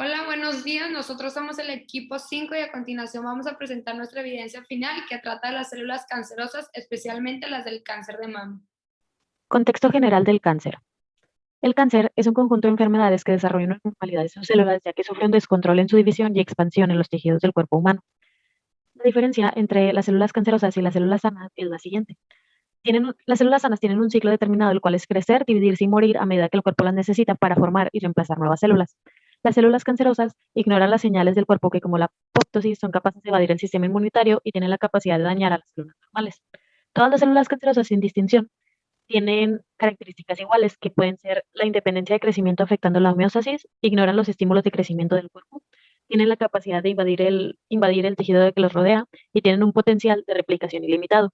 Hola, buenos días. Nosotros somos el equipo 5 y a continuación vamos a presentar nuestra evidencia final que trata de las células cancerosas, especialmente las del cáncer de mama. Contexto general del cáncer. El cáncer es un conjunto de enfermedades que desarrollan una normalidad de sus células, ya que sufre un descontrol en su división y expansión en los tejidos del cuerpo humano. La diferencia entre las células cancerosas y las células sanas es la siguiente. Las células sanas tienen un ciclo determinado, el cual es crecer, dividirse y morir a medida que el cuerpo las necesita para formar y reemplazar nuevas células. Las células cancerosas ignoran las señales del cuerpo que, como la apoptosis, son capaces de evadir el sistema inmunitario y tienen la capacidad de dañar a las células normales. Todas las células cancerosas, sin distinción, tienen características iguales, que pueden ser la independencia de crecimiento afectando la homeostasis, ignoran los estímulos de crecimiento del cuerpo, tienen la capacidad de invadir el tejido que los rodea y tienen un potencial de replicación ilimitado.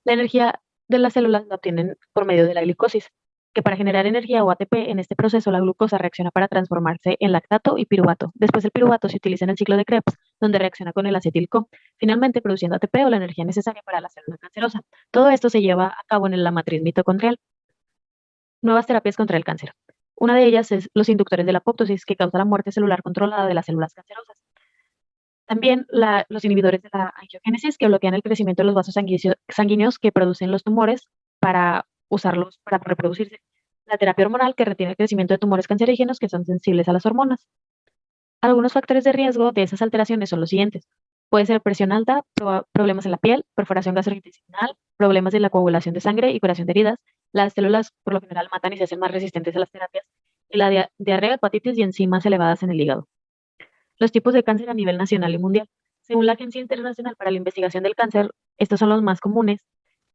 La energía de las células la obtienen por medio de la glicosis, que para generar energía o ATP en este proceso la glucosa reacciona para transformarse en lactato y piruvato. Después el piruvato se utiliza en el ciclo de Krebs, donde reacciona con el acetil-CoA, finalmente produciendo ATP o la energía necesaria para la célula cancerosa. Todo esto se lleva a cabo en la matriz mitocondrial. Nuevas terapias contra el cáncer. Una de ellas es los inductores de la apoptosis, que causa la muerte celular controlada de las células cancerosas. También los inhibidores de la angiogénesis, que bloquean el crecimiento de los vasos sanguíneos que producen los tumores para usarlos para reproducirse. La terapia hormonal, que retiene el crecimiento de tumores cancerígenos que son sensibles a las hormonas. Algunos factores de riesgo de esas alteraciones son los siguientes. Puede ser presión alta, problemas en la piel, perforación gastrointestinal, problemas de la coagulación de sangre y curación de heridas. Las células por lo general matan y se hacen más resistentes a las terapias. Y la diarrea, hepatitis y enzimas elevadas en el hígado. Los tipos de cáncer a nivel nacional y mundial. Según la Agencia Internacional para la Investigación del Cáncer, estos son los más comunes.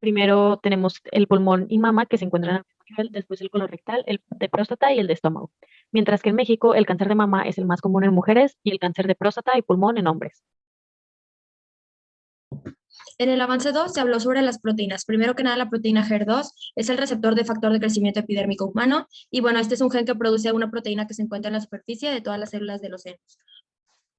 Primero tenemos el pulmón y mama, que se encuentran al mismo nivel, después el colorectal, el de próstata y el de estómago. Mientras que en México el cáncer de mama es el más común en mujeres y el cáncer de próstata y pulmón en hombres. En el avance 2 se habló sobre las proteínas. Primero que nada, la proteína HER2 es el receptor de factor de crecimiento epidérmico humano y bueno, este es un gen que produce una proteína que se encuentra en la superficie de todas las células de los senos.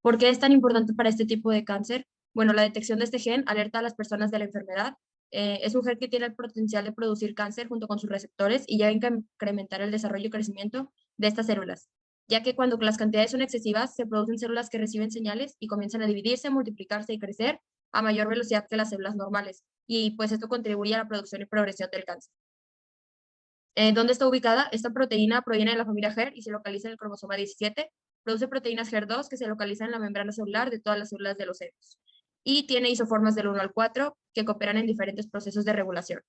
¿Por qué es tan importante para este tipo de cáncer? Bueno, la detección de este gen alerta a las personas de la enfermedad. Es un gen que tiene el potencial de producir cáncer junto con sus receptores y ya incrementar el desarrollo y crecimiento de estas células, ya que cuando las cantidades son excesivas, se producen células que reciben señales y comienzan a dividirse, multiplicarse y crecer a mayor velocidad que las células normales. Y pues esto contribuye a la producción y progresión del cáncer. ¿Dónde está ubicada? Esta proteína proviene de la familia HER y se localiza en el cromosoma 17. Produce proteínas HER2 que se localizan en la membrana celular de todas las células de los senos. Y tiene isoformas del 1 al 4 que cooperan en diferentes procesos de regulación.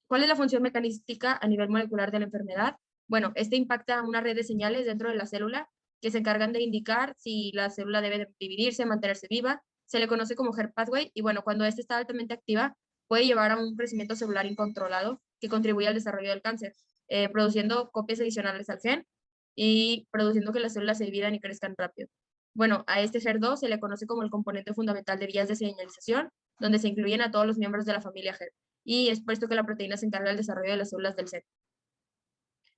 ¿Cuál es la función mecanística a nivel molecular de la enfermedad? Bueno, este impacta una red de señales dentro de la célula que se encargan de indicar si la célula debe dividirse, mantenerse viva. Se le conoce como HER pathway y bueno, cuando esta está altamente activa, puede llevar a un crecimiento celular incontrolado que contribuye al desarrollo del cáncer, produciendo copias adicionales al gen y produciendo que las células se dividan y crezcan rápido. Bueno, a este HER2 se le conoce como el componente fundamental de vías de señalización, donde se incluyen a todos los miembros de la familia HER y es por esto que la proteína se encarga del desarrollo de las células del seno.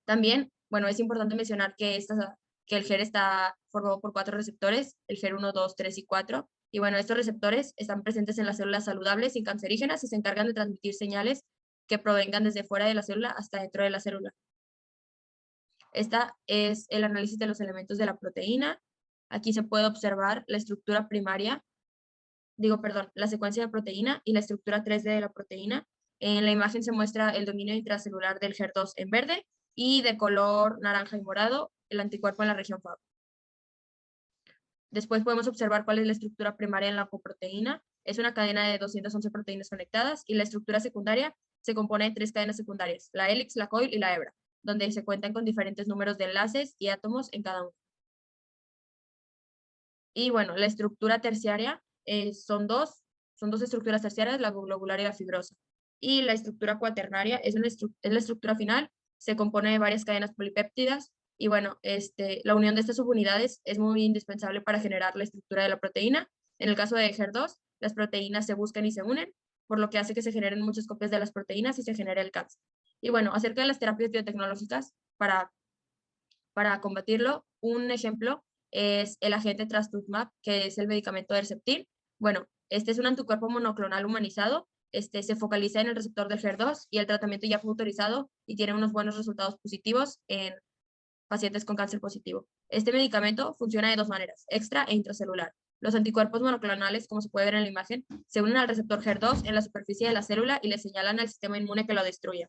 También, bueno, es importante mencionar que el HER está formado por 4 receptores, el HER1, 2, 3 y 4. Y bueno, estos receptores están presentes en las células saludables y cancerígenas y se encargan de transmitir señales que provengan desde fuera de la célula hasta dentro de la célula. Esta es el análisis de los elementos de la proteína. Aquí se puede observar la estructura primaria, la secuencia de proteína y la estructura 3D de la proteína. En la imagen se muestra el dominio intracelular del HER2 en verde y de color naranja y morado el anticuerpo en la región FAB. Después podemos observar cuál es la estructura primaria en la coproteína. Es una cadena de 211 proteínas conectadas y la estructura secundaria se compone de 3 cadenas secundarias, la hélix, la coil y la hebra, donde se cuentan con diferentes números de enlaces y átomos en cada uno. Y bueno, la estructura terciaria son dos estructuras terciarias, la globular y la fibrosa. Y la estructura cuaternaria es la estructura final, se compone de varias cadenas polipéptidas. Y bueno, la unión de estas subunidades es muy indispensable para generar la estructura de la proteína. En el caso de HER2, las proteínas se buscan y se unen, por lo que hace que se generen muchas copias de las proteínas y se genere el cáncer. Y bueno, acerca de las terapias biotecnológicas, para combatirlo, un ejemplo es el agente trastuzumab, que es el medicamento de Herceptin. Bueno, este es un anticuerpo monoclonal humanizado, se focaliza en el receptor del HER2 y el tratamiento ya fue autorizado y tiene unos buenos resultados positivos pacientes con cáncer positivo. Este medicamento funciona de dos maneras, extra e intracelular. Los anticuerpos monoclonales, como se puede ver en la imagen, se unen al receptor HER2 en la superficie de la célula y le señalan al sistema inmune que lo destruya,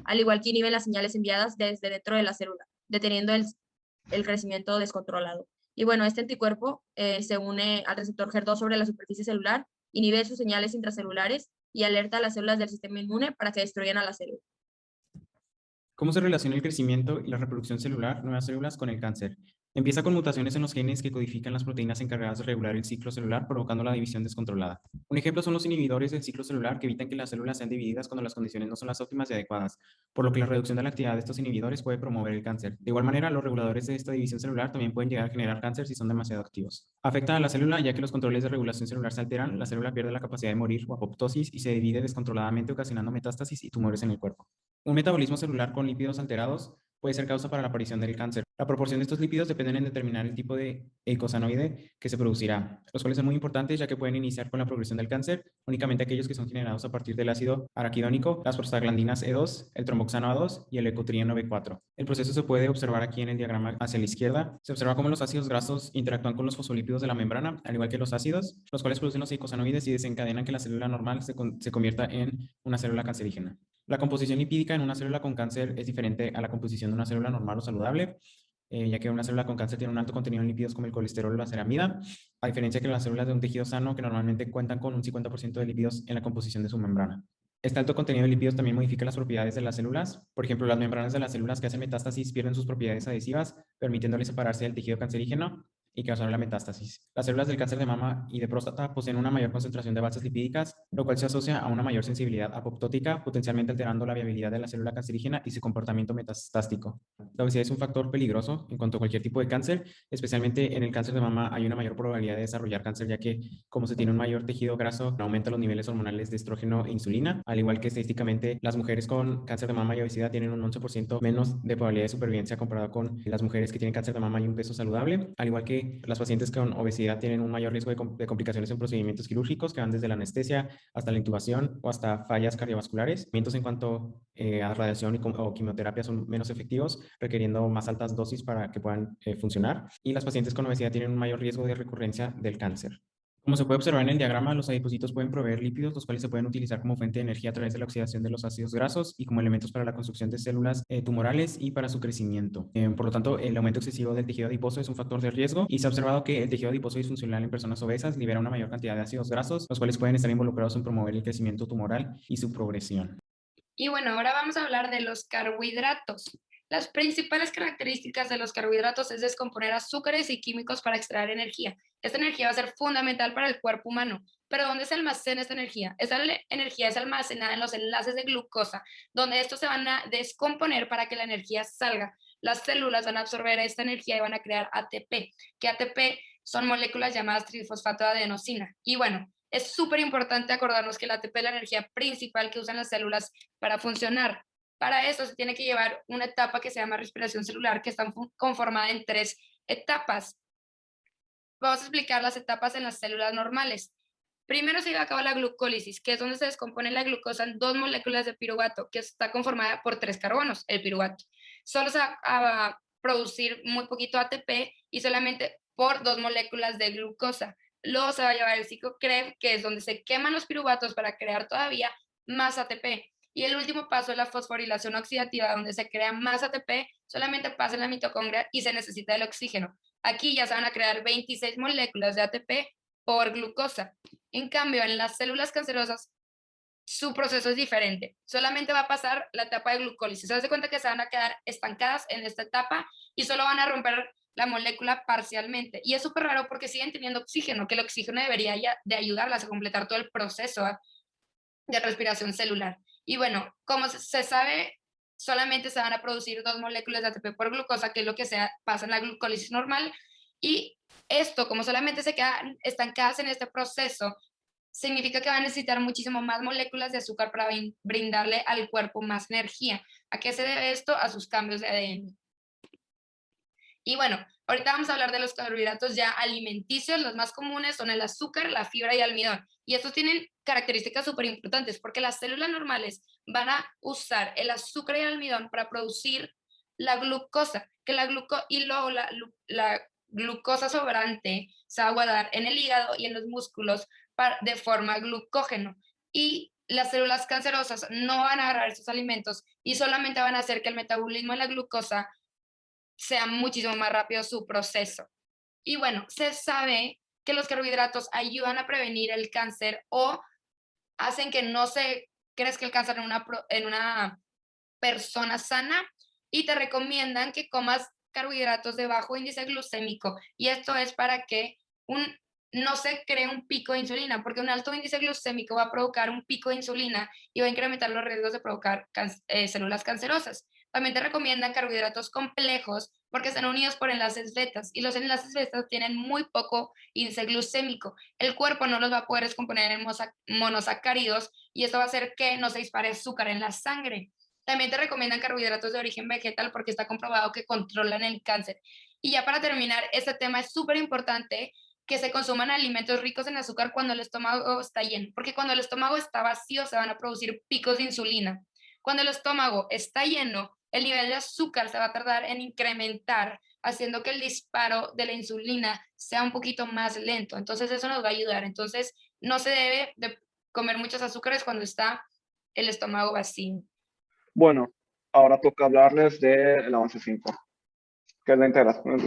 al igual que inhiben las señales enviadas desde dentro de la célula, deteniendo el crecimiento descontrolado. Y bueno, este anticuerpo se une al receptor HER2 sobre la superficie celular, inhibe sus señales intracelulares y alerta a las células del sistema inmune para que destruyan a la célula. ¿Cómo se relaciona el crecimiento y la reproducción celular, nuevas células, con el cáncer? Empieza con mutaciones en los genes que codifican las proteínas encargadas de regular el ciclo celular, provocando la división descontrolada. Un ejemplo son los inhibidores del ciclo celular que evitan que las células sean divididas cuando las condiciones no son las óptimas y adecuadas, por lo que la reducción de la actividad de estos inhibidores puede promover el cáncer. De igual manera, los reguladores de esta división celular también pueden llegar a generar cáncer si son demasiado activos. Afecta a la célula ya que los controles de regulación celular se alteran, la célula pierde la capacidad de morir o apoptosis y se divide descontroladamente, ocasionando metástasis y tumores en el cuerpo. Un metabolismo celular con lípidos alterados puede ser causa para la aparición del cáncer. La proporción de estos lípidos depende en determinar el tipo de eicosanoide que se producirá, los cuales son muy importantes ya que pueden iniciar con la progresión del cáncer únicamente aquellos que son generados a partir del ácido araquidónico, las prostaglandinas E2, el tromboxano A2 y el ecotrieno B4. El proceso se puede observar aquí en el diagrama hacia la izquierda. Se observa cómo los ácidos grasos interactúan con los fosfolípidos de la membrana, al igual que los ácidos, los cuales producen los eicosanoides y desencadenan que la célula normal se convierta en una célula cancerígena. La composición lipídica en una célula con cáncer es diferente a la composición de una célula normal o saludable, ya que una célula con cáncer tiene un alto contenido en lípidos como el colesterol o la ceramida, a diferencia que las células de un tejido sano que normalmente cuentan con un 50% de lípidos en la composición de su membrana. Este alto contenido de lípidos también modifica las propiedades de las células. Por ejemplo, las membranas de las células que hacen metástasis pierden sus propiedades adhesivas, permitiéndoles separarse del tejido cancerígeno y causar la metástasis. Las células del cáncer de mama y de próstata poseen una mayor concentración de bases lipídicas, lo cual se asocia a una mayor sensibilidad apoptótica, potencialmente alterando la viabilidad de la célula cancerígena y su comportamiento metastástico. La obesidad es un factor peligroso en cuanto a cualquier tipo de cáncer, especialmente en el cáncer de mama hay una mayor probabilidad de desarrollar cáncer, ya que como se tiene un mayor tejido graso, aumenta los niveles hormonales de estrógeno e insulina, al igual que estadísticamente las mujeres con cáncer de mama y obesidad tienen un 11% menos de probabilidad de supervivencia comparado con las mujeres que tienen cáncer de mama y un peso saludable, al igual que las pacientes con obesidad tienen un mayor riesgo de complicaciones en procedimientos quirúrgicos que van desde la anestesia hasta la intubación o hasta fallas cardiovasculares. Tratamientos en cuanto a radiación o quimioterapia son menos efectivos, requiriendo más altas dosis para que puedan funcionar. Y las pacientes con obesidad tienen un mayor riesgo de recurrencia del cáncer. Como se puede observar en el diagrama, los adipocitos pueden proveer lípidos, los cuales se pueden utilizar como fuente de energía a través de la oxidación de los ácidos grasos y como elementos para la construcción de células tumorales y para su crecimiento. Por lo tanto, el aumento excesivo del tejido adiposo es un factor de riesgo y se ha observado que el tejido adiposo disfuncional en personas obesas libera una mayor cantidad de ácidos grasos, los cuales pueden estar involucrados en promover el crecimiento tumoral y su progresión. Y bueno, ahora vamos a hablar de los carbohidratos. Las principales características de los carbohidratos es descomponer azúcares y químicos para extraer energía. Esta energía va a ser fundamental para el cuerpo humano. Pero ¿dónde se almacena esta energía? Esta energía es almacenada en los enlaces de glucosa, donde estos se van a descomponer para que la energía salga. Las células van a absorber esta energía y van a crear ATP, que ATP son moléculas llamadas trifosfato de adenosina. Y bueno, es súper importante acordarnos que el ATP es la energía principal que usan las células para funcionar. Para eso se tiene que llevar una etapa que se llama respiración celular, que está conformada en 3 etapas. Vamos a explicar las etapas en las células normales. Primero se lleva a cabo la glucólisis, que es donde se descompone la glucosa en 2 moléculas de piruvato, que está conformada por 3 carbonos, el piruvato. Solo se va a producir muy poquito ATP y solamente por 2 moléculas de glucosa. Luego se va a llevar el ciclo Krebs, que es donde se queman los piruvatos para crear todavía más ATP. Y el último paso es la fosforilación oxidativa, donde se crea más ATP, solamente pasa en la mitocondria y se necesita el oxígeno. Aquí ya se van a crear 26 moléculas de ATP por glucosa. En cambio, en las células cancerosas, su proceso es diferente. Solamente va a pasar la etapa de glucólisis. Se hace cuenta que se van a quedar estancadas en esta etapa y solo van a romper la molécula parcialmente. Y es súper raro porque siguen teniendo oxígeno, que el oxígeno debería ya de ayudarlas a completar todo el proceso de respiración celular. Y bueno, como se sabe, solamente se van a producir 2 moléculas de ATP por glucosa, que es lo que pasa en la glucólisis normal. Y esto, como solamente se quedan estancadas en este proceso, significa que van a necesitar muchísimo más moléculas de azúcar para brindarle al cuerpo más energía. ¿A qué se debe esto? A sus cambios de ADN. Y bueno, ahorita vamos a hablar de los carbohidratos ya alimenticios. Los más comunes son el azúcar, la fibra y el almidón. Y estos tienen características súper importantes porque las células normales van a usar el azúcar y el almidón para producir la glucosa, que luego la glucosa sobrante se va a guardar en el hígado y en los músculos de forma glucógeno. Y las células cancerosas no van a agarrar esos alimentos y solamente van a hacer que el metabolismo de la glucosa sea muchísimo más rápido su proceso. Y bueno, se sabe que los carbohidratos ayudan a prevenir el cáncer o hacen que no se crezca el cáncer en una persona sana, y te recomiendan que comas carbohidratos de bajo índice glucémico. Y esto es para que no se cree un pico de insulina, porque un alto índice glucémico va a provocar un pico de insulina y va a incrementar los riesgos de provocar células cancerosas. También te recomiendan carbohidratos complejos porque están unidos por enlaces betas y los enlaces betas tienen muy poco índice glucémico. El cuerpo no los va a poder descomponer en monosacáridos y esto va a hacer que no se dispare azúcar en la sangre. También te recomiendan carbohidratos de origen vegetal porque está comprobado que controlan el cáncer. Y ya para terminar, este tema es súper importante, que se consuman alimentos ricos en azúcar cuando el estómago está lleno, porque cuando el estómago está vacío se van a producir picos de insulina. Cuando el estómago está lleno, el nivel de azúcar se va a tardar en incrementar, haciendo que el disparo de la insulina sea un poquito más lento. Entonces eso nos va a ayudar. Entonces no se debe de comer muchos azúcares cuando está el estómago vacío. Bueno, ahora toca hablarles del avance 5, que es la integración